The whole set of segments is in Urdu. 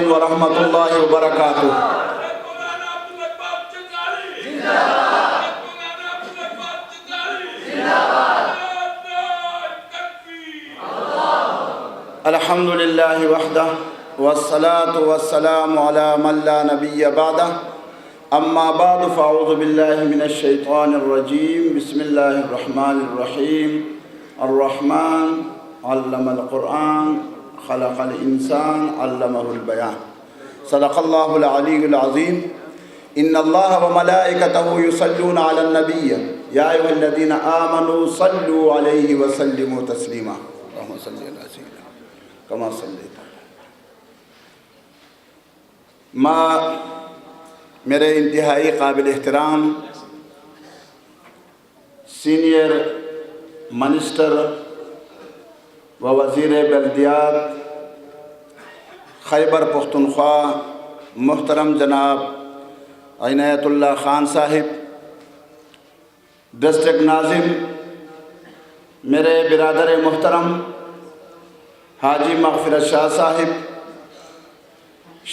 ورحمۃ اللہ وبرکاتہ۔ الحمد للہ وحدہ والصلاة والسلام علی من لا نبی بعدہ، اما بعد فاعوذ باللہ من الشیطان الرجیم، بسم اللہ الرحمن الرحیم۔ الرحمن علم القرآن خلق الانسان علمہ البیان، صدق اللہ العلی العظیم۔ ان اللہ وملائکتہ یصلون علی النبی یا ایھا الذین آمنوا صلوا علیہ وسلموا تسلیما۔ اللہم صل علی سیدنا کما صلیت۔ میرے انتہائی قابل احترام سینئر منسٹر و وزیر بلدیات خیبر پختونخوا محترم جناب عنایت اللہ خان صاحب، ڈسٹرکٹ ناظم میرے برادر محترم حاجی مغفرت شاہ صاحب،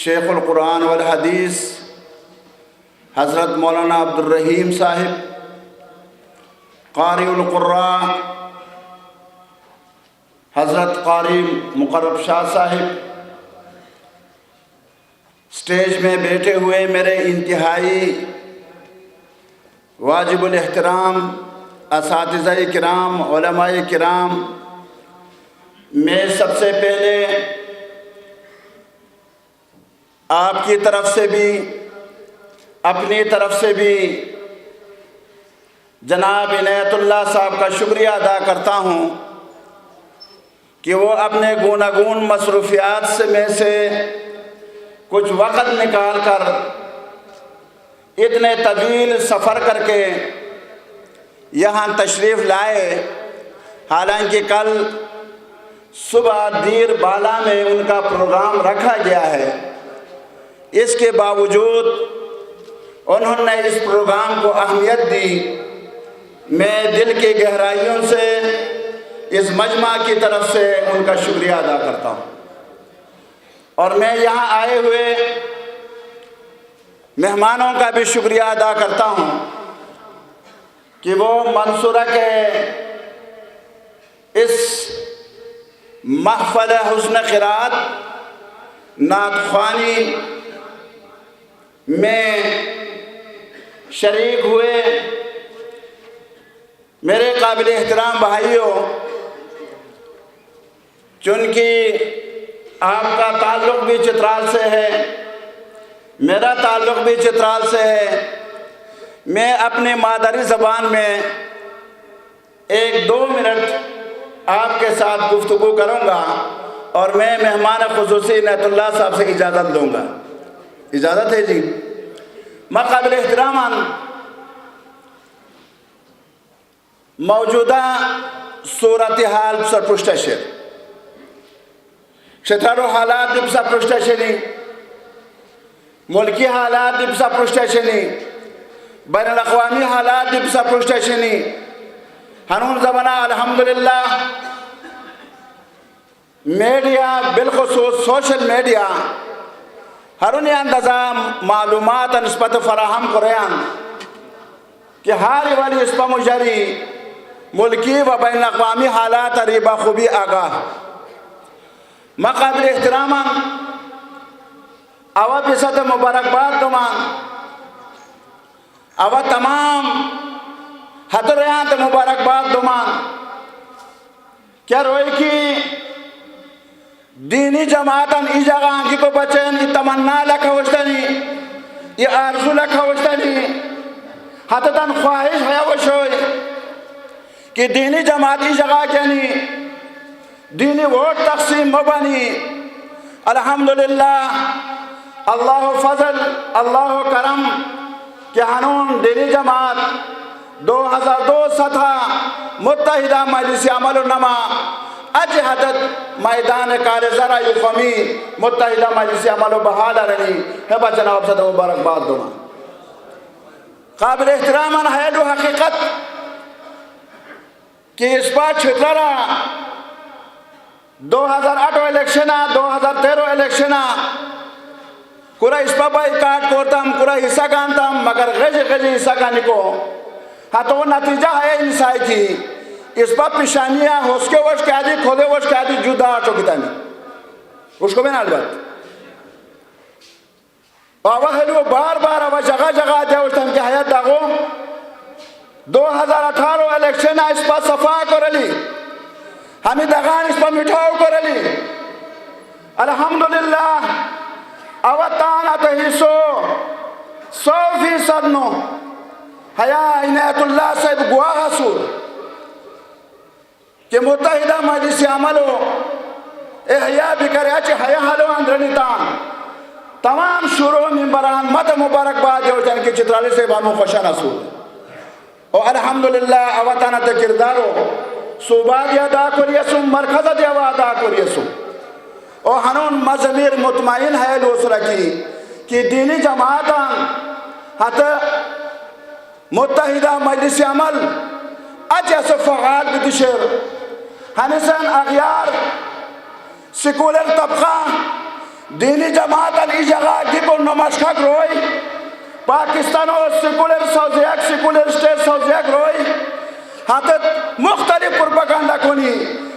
شیخ القرآن والحدیث حضرت مولانا عبدالرحیم صاحب، قاری القراء حضرت قاری مقرب شاہ صاحب، سٹیج میں بیٹھے ہوئے میرے انتہائی واجب الاحترام اساتذہ کرام، علماء کرام، میں سب سے پہلے آپ کی طرف سے بھی اپنی طرف سے بھی جناب عنایت اللہ صاحب کا شکریہ ادا کرتا ہوں کہ وہ اپنے گوناگون مصروفیات سے کچھ وقت نکال کر اتنے طویل سفر کر کے یہاں تشریف لائے۔ حالانکہ کل صبح دیر بالا میں ان کا پروگرام رکھا گیا ہے، اس کے باوجود انہوں نے اس پروگرام کو اہمیت دی۔ میں دل کی گہرائیوں سے اس مجمع کی طرف سے ان کا شکریہ ادا کرتا ہوں، اور میں یہاں آئے ہوئے مہمانوں کا بھی شکریہ ادا کرتا ہوں کہ وہ منصورہ کے اس محفل حسن قرات نعت خوانی میں شریک ہوئے۔ میرے قابل احترام بھائیوں، چونکہ آپ کا تعلق بھی چترال سے ہے، میرا تعلق بھی چترال سے ہے، میں اپنی مادری زبان میں 1-2 منٹ آپ کے ساتھ گفتگو کروں گا، اور میں مہمان خصوصی عنایت اللہ صاحب سے اجازت لوں گا۔ اجازت ہے جی؟ قابل احترام، موجودہ صورتحال سرپرشتشر ಕ್ಷೇತ್ರಾರು حالات دبسا پرشتشنی، ملکی حالات دبسا پرشتشنی، بین الاقوامی حالات دبسا پرشتشنی، ہنون زمانہ الحمدللہ میڈیا بالخصوص سوشل میڈیا ہرونی اندازہ معلومات نسبت فراہم قریان کہ ہاری والی اسپا مجری ملکی و بین الاقوامی حالات ریبا خوبی آگاہ۔ مقابل احترامان اوا بسات مبارکباد دومان، اوا تمام حضریات مبارکباد دومان، کیا روئی کی دینی جماعتاً ای جگہ آنگی کو بچین، ای تمنا لکھا ہوشتنی، ای آرزو لکھا ہوشتنی، حتیٰ خواہش ہے وشوئی کہ دینی جماعت ای جگہ کینی دینی ووٹ تقسیم مبنی۔ الحمدللہ اللہ فضل اللہ کرم کہ ہنون دینی جماعت 2002 سطح متحدہ مجلس عمل النما اجہدت میدان کار ذرا یوفمی متحدہ مجلس عمل و بحال رنی ہے با جناب صدر مبارکباد دوما۔ قابل احترامان ہے جو حقیقت کہ اس بات چھترہ 2008 الیکشنہ 2013 الیکشنہ کورا اس پا بائی کاٹ کرتم کورا حصہ کانتم مگر غجی غجی حصہ کانی کو ہاتھو نتیجہ ہے انسائی کی اس پا پیشانیاں ہوسکے وش کہا کھودے وش کہا جدا چوکتانی اس کو بین البت آوہ ہلو بار بار آوہ جگہ جگہ دیا اس ٹائم کی حیات داغو 2018 الیکشن اس پا صفا کرلی ہمیں دغان اس پا مٹھاؤ کرلی الحمدللہ آوہ تانا تحیسو 100% نو حیا عنایت اللہ صاحب گواہ سور کہ متحدہ مجلس عملو احیاء بکریا چی حیا حلو اندرنی تان تمام شروع ممبران مت مبارک باد جو جن کی چترالی سے بانو خوشان سور اور الحمدللہ اواتانا تکردارو صوبہ دیا دا کریسو مرکز دیا دا کریسو اور ہنون مزمیر مطمئن ہے لوسرہ کی کہ دینی جماعتان حتی متحدہ مجلس عمل اجیسو فعال بدشر ہنسان اغیار سیکولر طبقہ دینی جماعتان ای جگہ گیکو نمشکک روئی پاکستان و سیکولر سوزیک سیکولر سٹیٹ سوزیک روئی حتی مختلف پروپاگاندا کنی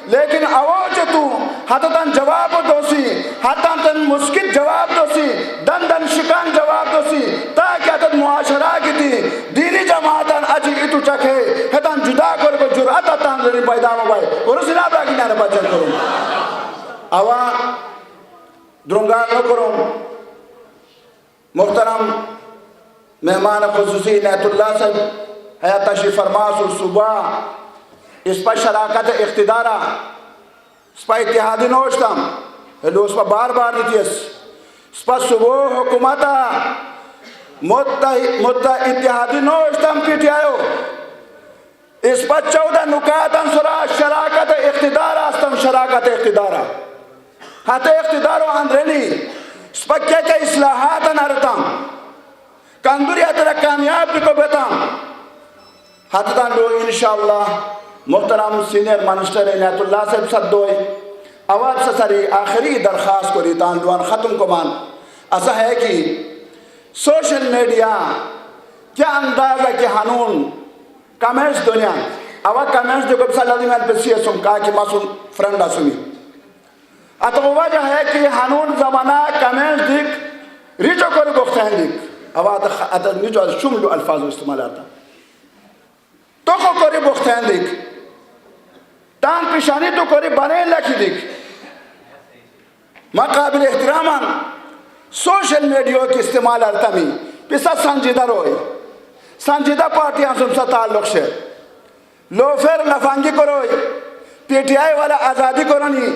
لیکن آواز تو حتیٰ جواب دوسی حتیٰ مسکت جواب دوسی دن شکان جواب دوسی تاکہ حتیٰ معاشرہ کی تھی دینی جماعتاں اجی اتو چکے حتیٰ جدا کر کو جرعت تان دنی پیدا مبائی اور اس ناب راکی نارے بچن کروں آوان درنگار نو کروں محترم مہمان خصوصی عنایت اللہ صاحب حیات تشریف فرماس اور صبح اس پر شراکت اقتدارہ اس پر اتحادی نوشتم ہلو اس پر بار بار نیتیس اس پر صبح حکومتا اتحادی نوشتم پیٹی آئیو اس پر 14 نکاتن سرا شراکت اقتدارہ استم شراکت اقتدارہ حتی اقتدارو اندرینی اس پر کیا اصلاحات نارتم کندوری حتی کامیاب بھی کو بیتم حتی تان لو انشاءاللہ محترم سینئر منسٹر عنایت اللہ صاحب صدوئی آواز سے سری آخری درخواست کو ریتان دوان ختم کو مان ایسا ہے کہ سوشل میڈیا کیا اندازہ کہ ہنون کمیش دنیا آواز کمیش دیکھو بسا اللہ دیمان پر سیئے سن کہا کہ ماسون فرنڈا سنی اتو وجہ ہے کہ ہنون زمانہ کمیش دیکھ ریچو کوری گفتہن دیکھ آواز نیچو شملو الفاظ استعمال آتا تو کو کوری گفتہن دیکھ تان پیشانی تو کوری بنے لکھی دیکھ مقابل احترامان سوشل میڈیا کی استعمال ارتمی پیسا سنجیدہ روئی سنجیدہ پارٹیاں سمسا تعلق سے لوفر لفانگی کو روئی پی ٹی آئی والا آزادی کو رنی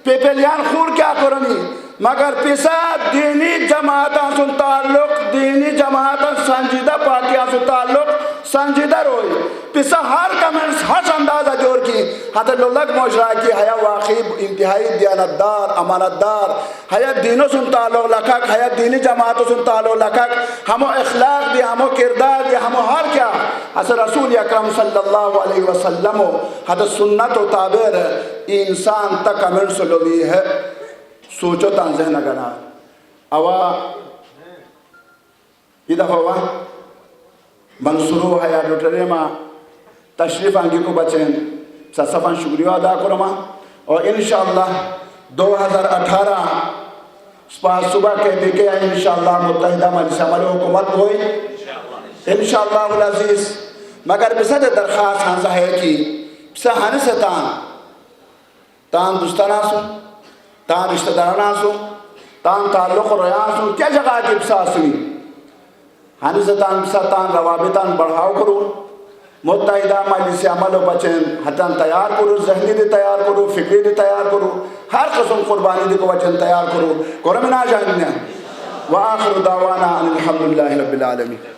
پیپلیان خور کیا کو رنی مگر پیسا دینی جماعتاں سن تعلق دینی جماعتاں سنجیدہ پارٹیاں سن تعلق سنجیدہ روئی پیسا ہر کمنٹس ہر اندازہ جوڑ کی حتی لوگ معاشرہ کی حیا واقعی انتہائی دیانتدار امانتدار حیا دینوں سن تعلق لکھک حیا دینی جماعتوں سن تعلق لکھک ہمو اخلاق دی ہمو کردار دی ہمو ہر کیا حضرت رسول اکرم صلی اللہ علیہ وسلم حضرت سنت و تعبیر انسان تک کمنٹس لوگی ہے سوچو تان ذہن گنا اوا یہ دفعہ ہوا منصورو حیا ڈوٹرے ماں تشریف آنگی کو بچیں سفان شکریہ ادا کرما اور انشاءاللہ 2018 صبح کہتے کہ انشاءاللہ متحدہ مجلس عمل حکومت ہوئی انشاءاللہ العزیز مگر بسد درخواست ہنسا ہے کہ بسا ہنس تان دوستانہ سن تان رشتہ دارانہ سن تان تعلق ریان سن کیا جگہ کی بسا سنی ہنس تان بسا تان روابطان بڑھاؤ کرو متحدہ مجلس عمل و بچن حتاً تیار کرو ذہنی دی تیار کرو فکری دی تیار کرو ہر قسم قربانی دی کو بچن تیار کرو قرمنا جاننا وآخر دعوانا ان الحمدللہ رب العالمین